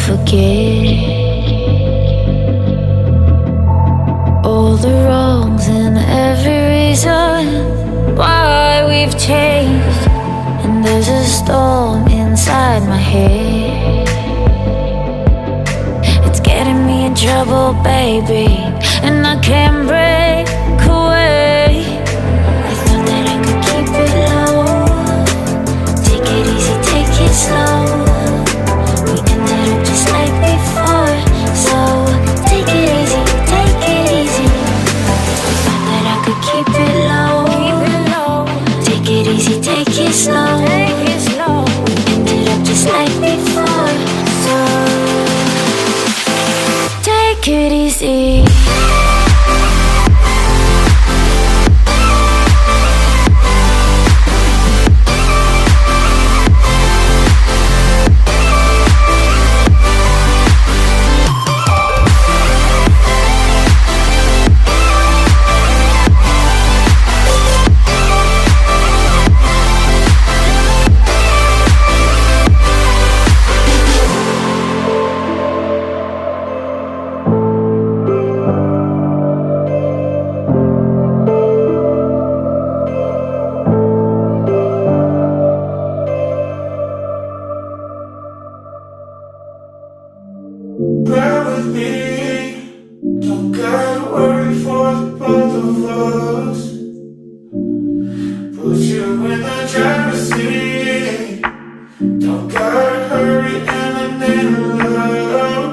forget all the wrongs and every reason why we've changed. And there's a storm inside my head, it's getting me in trouble, baby, and I can't break away. I thought that I could keep it low, take it easy, take it slow. We ended up just like before, so take it easy, take it easy. I thought that I could keep it low, take it easy, take it slow. We ended up just like before, so take it easy. Bear with me, don't gotta worry for the both of us. Put you in the driver's seat, don't gotta hurry and I need love.